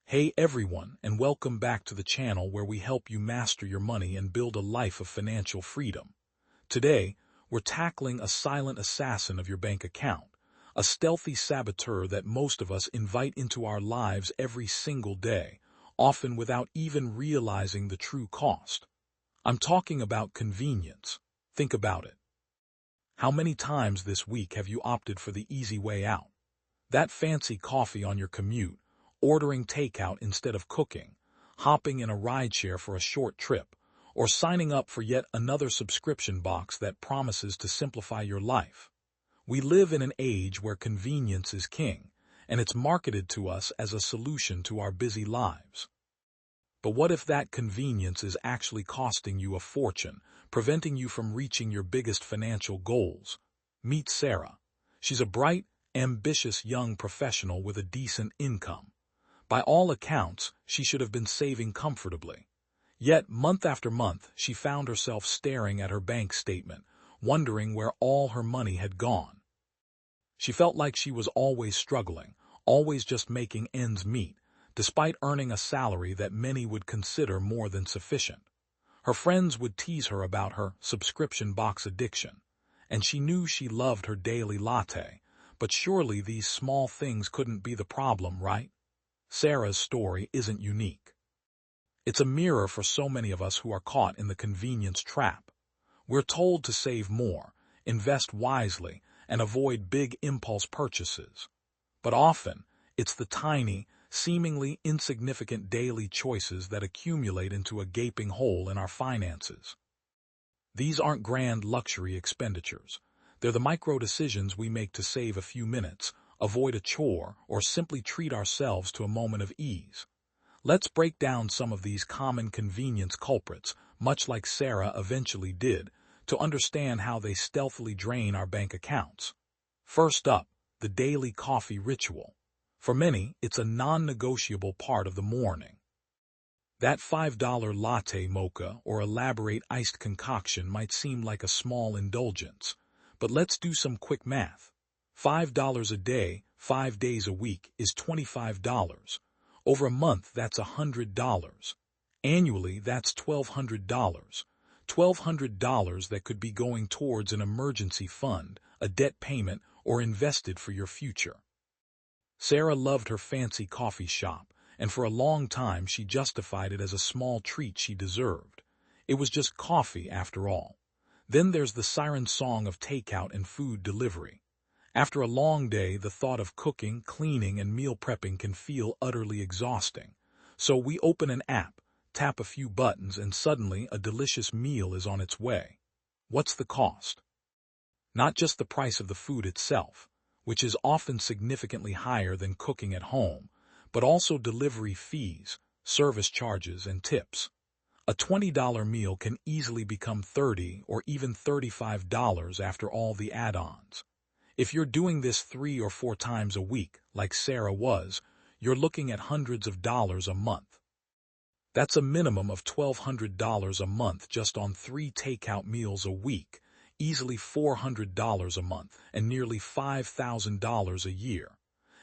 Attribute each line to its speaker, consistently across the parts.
Speaker 1: Hey everyone, and welcome back to the channel where we help you master your money and build a life of financial freedom. Today, we're tackling a silent assassin of your bank account, a stealthy saboteur that most of us invite into our lives every single day, often without even realizing the true cost. I'm talking about convenience. Think about it. How many times this week have you opted for the easy way out? That fancy coffee on your commute, ordering takeout instead of cooking, hopping in a rideshare for a short trip, or signing up for yet another subscription box that promises to simplify your life. We live in an age where convenience is king, and it's marketed to us as a solution to our busy lives. But what if that convenience is actually costing you a fortune, preventing you from reaching your biggest financial goals? Meet Sarah. She's a bright, ambitious young professional with a decent income. By all accounts, she should have been saving comfortably. Yet, month after month, she found herself staring at her bank statement, wondering where all her money had gone. She felt like she was always struggling, always just making ends meet, despite earning a salary that many would consider more than sufficient. Her friends would tease her about her subscription box addiction, and she knew she loved her daily latte, but surely these small things couldn't be the problem, right? Sarah's story isn't unique. It's a mirror for so many of us who are caught in the convenience trap. We're told to save more, invest wisely, and avoid big impulse purchases. But often, it's the tiny, seemingly insignificant daily choices that accumulate into a gaping hole in our finances. These aren't grand luxury expenditures. They're the micro decisions we make to save a few minutes, avoid a chore, or simply treat ourselves to a moment of ease. Let's break down some of these common convenience culprits, much like Sarah eventually did, to understand how they stealthily drain our bank accounts. First up, the daily coffee ritual. For many, it's a non-negotiable part of the morning. That $5 latte mocha or elaborate iced concoction might seem like a small indulgence, but let's do some quick math. $5 a day, 5 days a week is $25. Over a month, that's $100. Annually, that's $1,200. $1,200 that could be going towards an emergency fund, a debt payment, or invested for your future. Sarah loved her fancy coffee shop, and for a long time she justified it as a small treat she deserved. It was just coffee after all. Then there's the siren song of takeout and food delivery. After a long day, the thought of cooking, cleaning, and meal prepping can feel utterly exhausting. So we open an app, tap a few buttons, and suddenly a delicious meal is on its way. What's the cost? Not just the price of the food itself, which is often significantly higher than cooking at home, but also delivery fees, service charges, and tips. A $20 meal can easily become $30 or even $35 after all the add-ons. If you're doing this 3 or 4 times a week, like Sarah was, you're looking at hundreds of dollars a month. That's a minimum of $1,200 a month just on 3 takeout meals a week, easily $400 a month, and nearly $5,000 a year.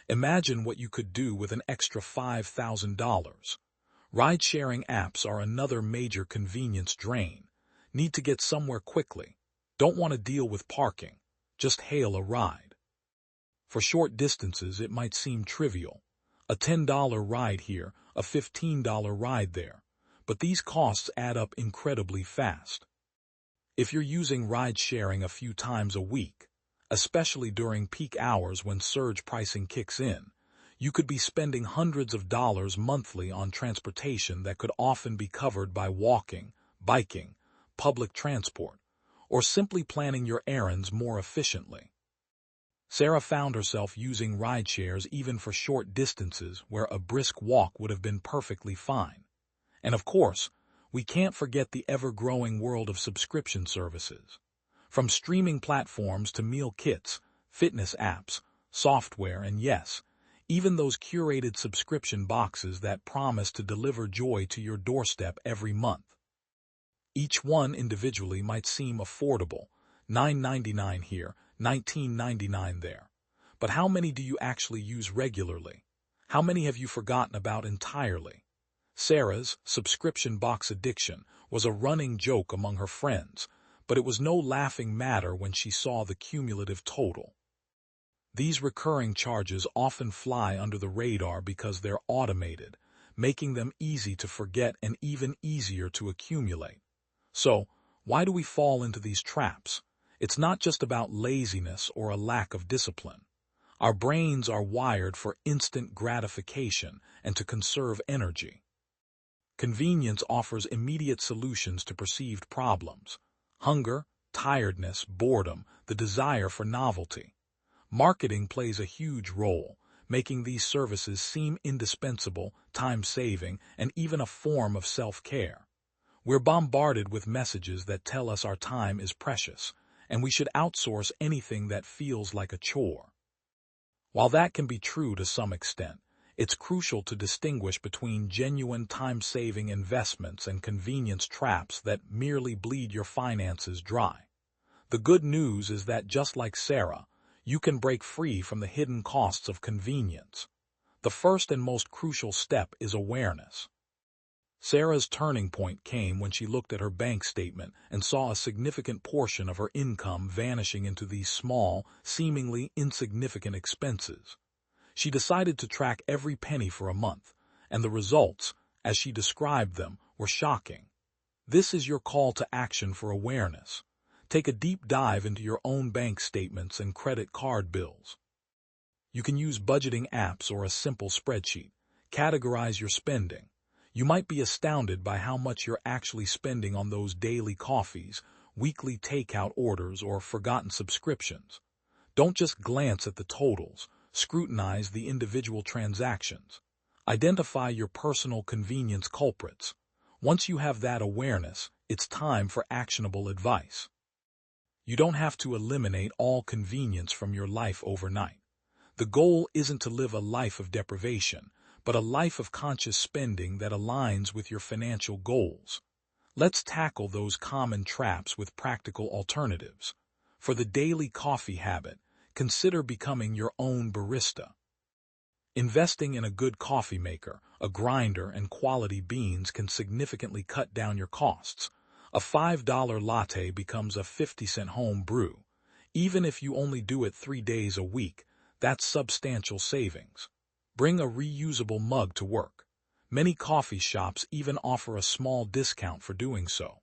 Speaker 1: Imagine what you could do with an extra $5,000. Ride-sharing apps are another major convenience drain. Need to get somewhere quickly. Don't want to deal with parking. Just hail a ride. For short distances, it might seem trivial. A $10 ride here, a $15 ride there. But these costs add up incredibly fast. If you're using ride-sharing a few times a week, especially during peak hours when surge pricing kicks in, you could be spending hundreds of dollars monthly on transportation that could often be covered by walking, biking, public transport, or simply planning your errands more efficiently. Sarah found herself using rideshares even for short distances where a brisk walk would have been perfectly fine. And of course, we can't forget the ever-growing world of subscription services. From streaming platforms to meal kits, fitness apps, software, and yes, even those curated subscription boxes that promise to deliver joy to your doorstep every month. Each one individually might seem affordable, $9.99 here, $19.99 there. But how many do you actually use regularly? How many have you forgotten about entirely? Sarah's subscription box addiction was a running joke among her friends, but it was no laughing matter when she saw the cumulative total. These recurring charges often fly under the radar because they're automated, making them easy to forget and even easier to accumulate. So, why do we fall into these traps? It's not just about laziness or a lack of discipline. Our brains are wired for instant gratification and to conserve energy. Convenience offers immediate solutions to perceived problems: hunger, tiredness, boredom, the desire for novelty. Marketing plays a huge role, making these services seem indispensable, time-saving, and even a form of self-care. We're bombarded with messages that tell us our time is precious, and we should outsource anything that feels like a chore. While that can be true to some extent, it's crucial to distinguish between genuine time-saving investments and convenience traps that merely bleed your finances dry. The good news is that just like Sarah, you can break free from the hidden costs of convenience. The first and most crucial step is awareness. Sarah's turning point came when she looked at her bank statement and saw a significant portion of her income vanishing into these small, seemingly insignificant expenses. She decided to track every penny for a month, and the results, as she described them, were shocking. This is your call to action for awareness. Take a deep dive into your own bank statements and credit card bills. You can use budgeting apps or a simple spreadsheet. Categorize your spending. You might be astounded by how much you're actually spending on those daily coffees, weekly takeout orders, or forgotten subscriptions. Don't just glance at the totals. Scrutinize the individual transactions. Identify your personal convenience culprits. Once you have that awareness, it's time for actionable advice. You don't have to eliminate all convenience from your life overnight. The goal isn't to live a life of deprivation, but a life of conscious spending that aligns with your financial goals. Let's tackle those common traps with practical alternatives. For the daily coffee habit, consider becoming your own barista. Investing in a good coffee maker, a grinder, and quality beans can significantly cut down your costs. A $5 latte becomes a 50-cent home brew. Even if you only do it 3 days a week, that's substantial savings. Bring a reusable mug to work. Many coffee shops even offer a small discount for doing so.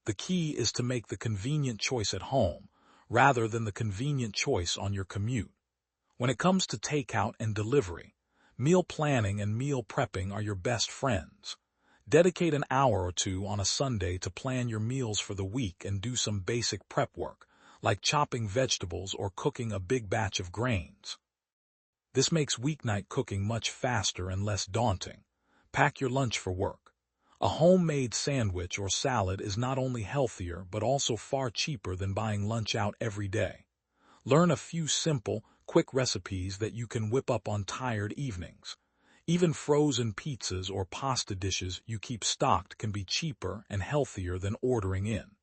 Speaker 1: The key is to make the convenient choice at home, rather than the convenient choice on your commute. When it comes to takeout and delivery, meal planning and meal prepping are your best friends. Dedicate an hour or two on a Sunday to plan your meals for the week and do some basic prep work, like chopping vegetables or cooking a big batch of grains. This makes weeknight cooking much faster and less daunting. Pack your lunch for work. A homemade sandwich or salad is not only healthier but also far cheaper than buying lunch out every day. Learn a few simple, quick recipes that you can whip up on tired evenings. Even frozen pizzas or pasta dishes you keep stocked can be cheaper and healthier than ordering in.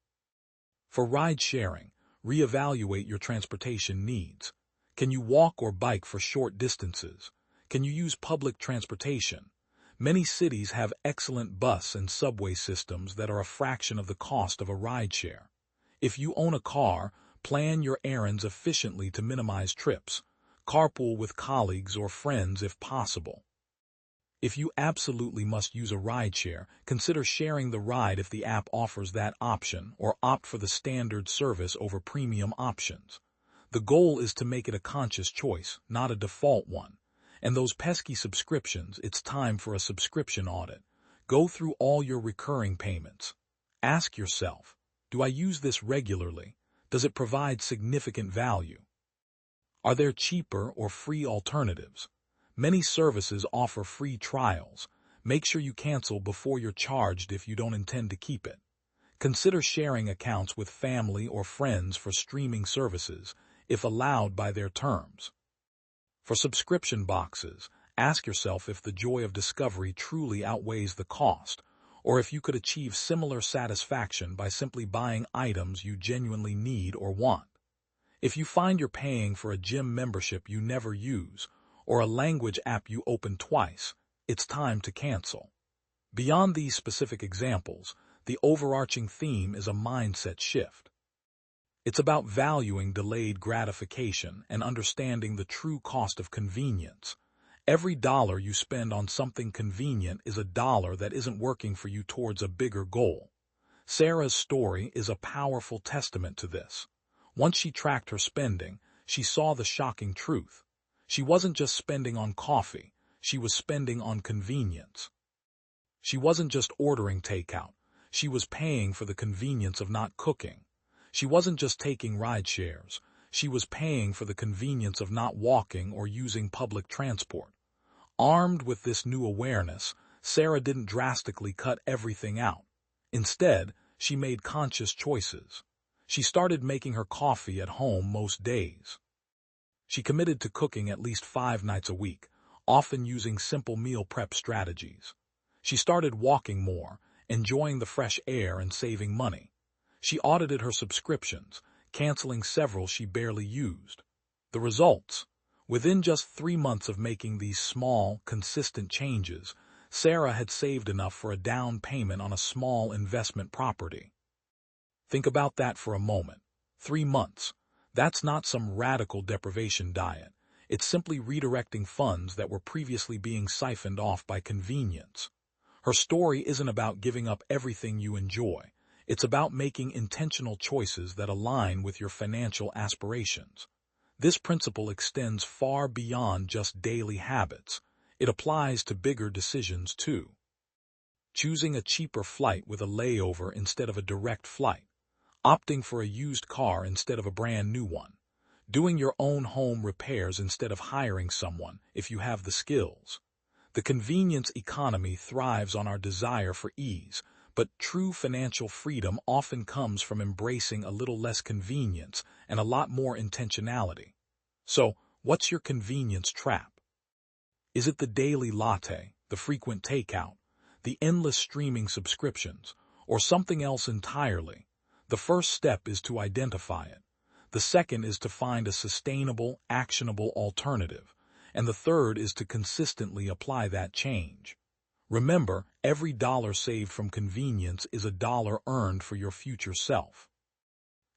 Speaker 1: For ride sharing, reevaluate your transportation needs. Can you walk or bike for short distances? Can you use public transportation? Many cities have excellent bus and subway systems that are a fraction of the cost of a rideshare. If you own a car, plan your errands efficiently to minimize trips. Carpool with colleagues or friends if possible. If you absolutely must use a rideshare, consider sharing the ride if the app offers that option, or opt for the standard service over premium options. The goal is to make it a conscious choice, not a default one. And those pesky subscriptions, it's time for a subscription audit. Go through all your recurring payments. Ask yourself, do I use this regularly? Does it provide significant value? Are there cheaper or free alternatives? Many services offer free trials. Make sure you cancel before you're charged if you don't intend to keep it. Consider sharing accounts with family or friends for streaming services, if allowed by their terms. For subscription boxes, ask yourself if the joy of discovery truly outweighs the cost, or if you could achieve similar satisfaction by simply buying items you genuinely need or want. If you find you're paying for a gym membership you never use, or a language app you open twice, it's time to cancel. Beyond these specific examples, the overarching theme is a mindset shift. It's about valuing delayed gratification and understanding the true cost of convenience. Every dollar you spend on something convenient is a dollar that isn't working for you towards a bigger goal. Sarah's story is a powerful testament to this. Once she tracked her spending, she saw the shocking truth. She wasn't just spending on coffee, she was spending on convenience. She wasn't just ordering takeout, she was paying for the convenience of not cooking. She wasn't just taking ride shares, she was paying for the convenience of not walking or using public transport. Armed with this new awareness, Sarah didn't drastically cut everything out. Instead, she made conscious choices. She started making her coffee at home most days. She committed to cooking at least 5 nights a week, often using simple meal prep strategies. She started walking more, enjoying the fresh air and saving money. She audited her subscriptions, canceling several she barely used. The results? Within just 3 months of making these small, consistent changes, Sarah had saved enough for a down payment on a small investment property. Think about that for a moment. 3 months. That's not some radical deprivation diet. It's simply redirecting funds that were previously being siphoned off by convenience. Her story isn't about giving up everything you enjoy. It's about making intentional choices that align with your financial aspirations. This principle extends far beyond just daily habits. It applies to bigger decisions too. Choosing a cheaper flight with a layover instead of a direct flight. Opting for a used car instead of a brand new one. Doing your own home repairs instead of hiring someone if you have the skills. The convenience economy thrives on our desire for ease, but true financial freedom often comes from embracing a little less convenience and a lot more intentionality. So, what's your convenience trap? Is it the daily latte, the frequent takeout, the endless streaming subscriptions, or something else entirely? The first step is to identify it. The second is to find a sustainable, actionable alternative. And the third is to consistently apply that change. Remember, every dollar saved from convenience is a dollar earned for your future self.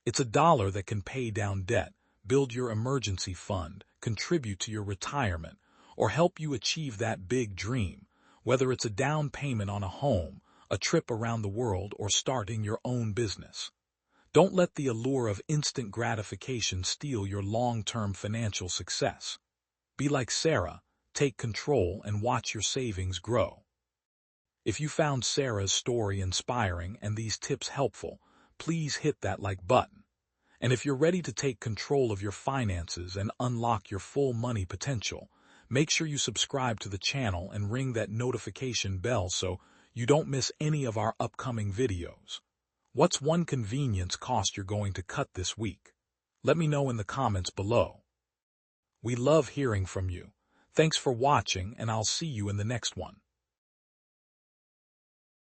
Speaker 1: It's a dollar that can pay down debt, build your emergency fund, contribute to your retirement, or help you achieve that big dream, whether it's a down payment on a home, a trip around the world, or starting your own business. Don't let the allure of instant gratification steal your long-term financial success. Be like Sarah, take control and watch your savings grow. If you found Sarah's story inspiring and these tips helpful, please hit that like button. And if you're ready to take control of your finances and unlock your full money potential, make sure you subscribe to the channel and ring that notification bell so you don't miss any of our upcoming videos. What's one convenience cost you're going to cut this week? Let me know in the comments below. We love hearing from you. Thanks for watching, and I'll see you in the next one.